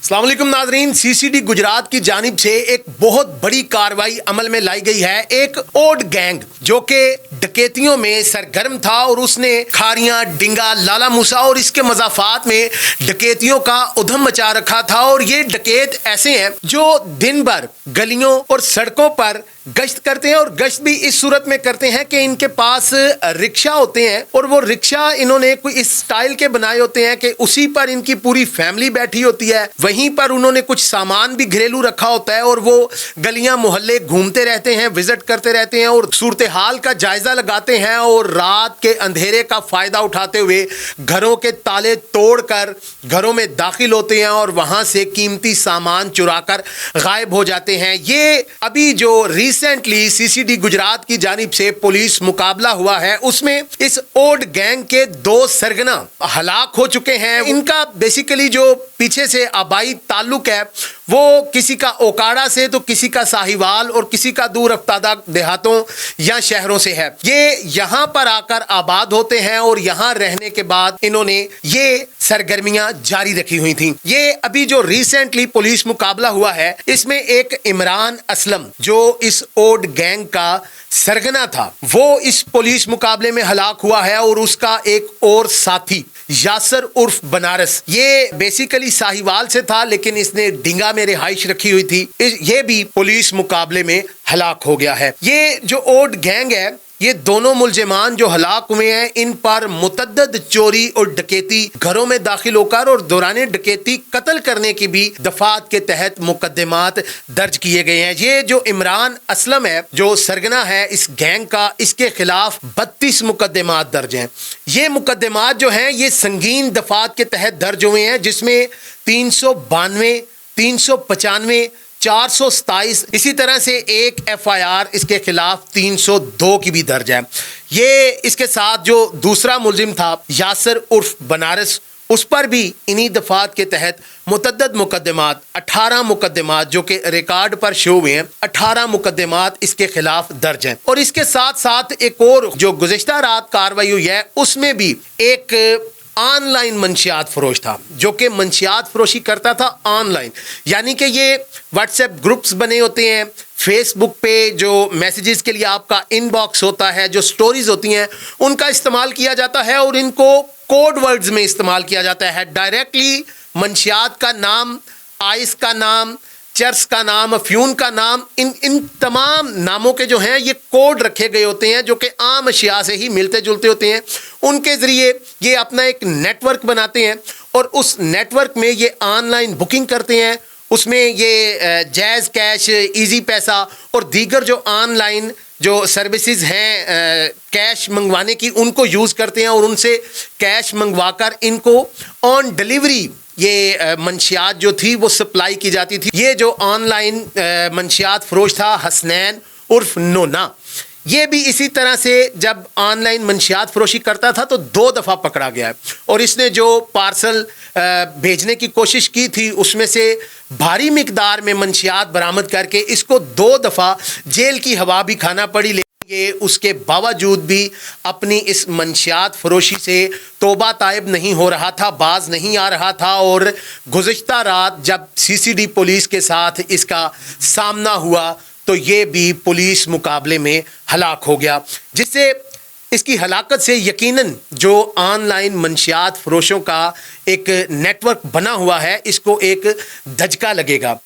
अस्सलाम वालेकुम नाज़रीन, सीसीडी गुजरात की जानिब से एक बहुत बड़ी कार्रवाई अमल में लाई गई है। एक ओड गैंग जो कि डकैतियों में सरगर्म था और उसने खारियां, डिंगा, लाला मूसा और इसके मज़ाफ़ात में डकैतियों का उधम मचा रखा था। और ये डकैत ऐसे हैं जो दिन भर गलियों और सड़कों पर गश्त करते हैं और गश्त भी इस सूरत में करते हैं कि इनके पास रिक्शा होते हैं और वो रिक्शा इन्होंने कोई इस स्टाइल के बनाए होते हैं कि उसी पर इनकी पूरी फैमिली बैठी होती है। वहीं पर उन्होंने कुछ सामान भी घरेलू रखा होता है और वो गलियां मोहल्ले घूमते रहते हैं, विजिट करते रहते हैं और सूरत हाल का जायजा लगाते हैं और रात के अंधेरे का फायदा उठाते हुए घरों के ताले तोड़कर घरों में दाखिल होते हैं और वहां से कीमती सामान चुराकर गायब हो जाते हैं। ये अभी जो रिसेंटली सीसीडी गुजरात की जानिब से पुलिस मुकाबला हुआ है उसमें इस ओड गैंग के 2 सरगना हलाक हो चुके हैं। इनका बेसिकली जो पीछे से आबाई ताल्लुक है वो किसी का ओकाड़ा से तो किसी का साहिवाल और किसी का दूर अफ्तादा देहातों या शहरों से है। ये यहाँ पर आकर आबाद होते हैं और यहाँ रहने के बाद इन्होंने ये सरगर्मियां जारी रखी हुई थी। ये अभी जो रिसेंटली पुलिस मुकाबला हुआ है इसमें एक इमरान असलम जो इस ओड गैंग का सरगना था वो इस पुलिस मुकाबले में हलाक हुआ है और उसका एक और साथी यासर उर्फ बनारस, ये बेसिकली साहिवाल से था लेकिन इसने डिंगा में रिहाइश रखी हुई थी, ये भी पुलिस मुकाबले में हलाक हो गया है। ये जो ओड गैंग है ये दोनों मुलजिमान जो हलाक हुए हैं इन पर मुतद्दद चोरी और डकैती, घरों में दाखिल होकर और दौरान डकैती कत्ल करने की भी दफात के तहत मुकदमात दर्ज किए गए हैं। ये जो इमरान असलम है जो सरगना है इस गैंग का, इसके खिलाफ 32 मुकदमात दर्ज हैं। ये मुकदमात जो हैं ये संगीन दफात के तहत दर्ज हुए हैं जिसमें 392, 395, 427 इसी तरह से एक FIR इसके खिलाफ 302 की भी दर्ज है। ये इसके साथ जो दूसरा मुलजिम था यासर उर्फ बनारस उस पर भी इन्हीं दफात के तहत मुतद्दद मुकदमात 18 मुकदमात जो कि रिकॉर्ड पर शो हुए हैं 18 मुकदमात इसके खिलाफ दर्ज हैं। और इसके साथ साथ एक और जो गुज़िश्ता रात कार्रवाई हुई है उसमें भी एक ऑनलाइन मंशियात फरोश था जो कि मंशियात फरोशी करता था ऑनलाइन, यानी कि ये व्हाट्सएप ग्रुप्स बने होते हैं, फेसबुक पे जो मैसेजेस के लिए आपका इनबॉक्स होता है, जो स्टोरीज होती हैं उनका इस्तेमाल किया जाता है और इनको कोड वर्ड्स में इस्तेमाल किया जाता है। डायरेक्टली मंशियात का नाम, आइस का नाम, चर्च का नाम, अफ्यून का नाम, इन तमाम नामों के जो हैं ये कोड रखे गए होते हैं जो कि आम अशिया से ही मिलते जुलते होते हैं। उनके ज़रिए ये अपना एक नेटवर्क बनाते हैं और उस नेटवर्क में ये ऑनलाइन बुकिंग करते हैं। उसमें ये जैज़ कैश, इजी पैसा और दीगर जो ऑनलाइन जो सर्विसेज हैं कैश मंगवाने की उनको यूज़ करते हैं और उनसे कैश मंगवाकर इनको ऑन डिलीवरी ये मंशियात जो थी वो सप्लाई की जाती थी। ये जो ऑनलाइन मंशियात फरोश था हसनैन उर्फ नोना, ये भी इसी तरह से जब ऑनलाइन मंशियात फरोशी करता था तो 2 दफ़ा पकड़ा गया है और इसने जो पार्सल भेजने की कोशिश की थी उसमें से भारी मिकदार में मंशियात बरामद करके इसको 2 दफ़ा जेल की हवा भी खाना पड़ी। ये उसके बावजूद भी अपनी इस मंशियात फरोशी से तौबा ताइब नहीं हो रहा था, बाज नहीं आ रहा था और गुज़िश्ता रात जब सीसीडी पुलिस के साथ इसका सामना हुआ तो ये भी पुलिस मुकाबले में हलाक हो गया, जिससे इसकी हलाकत से यकीनन जो ऑनलाइन मंशियात फरोशों का एक नेटवर्क बना हुआ है इसको एक धचका लगेगा।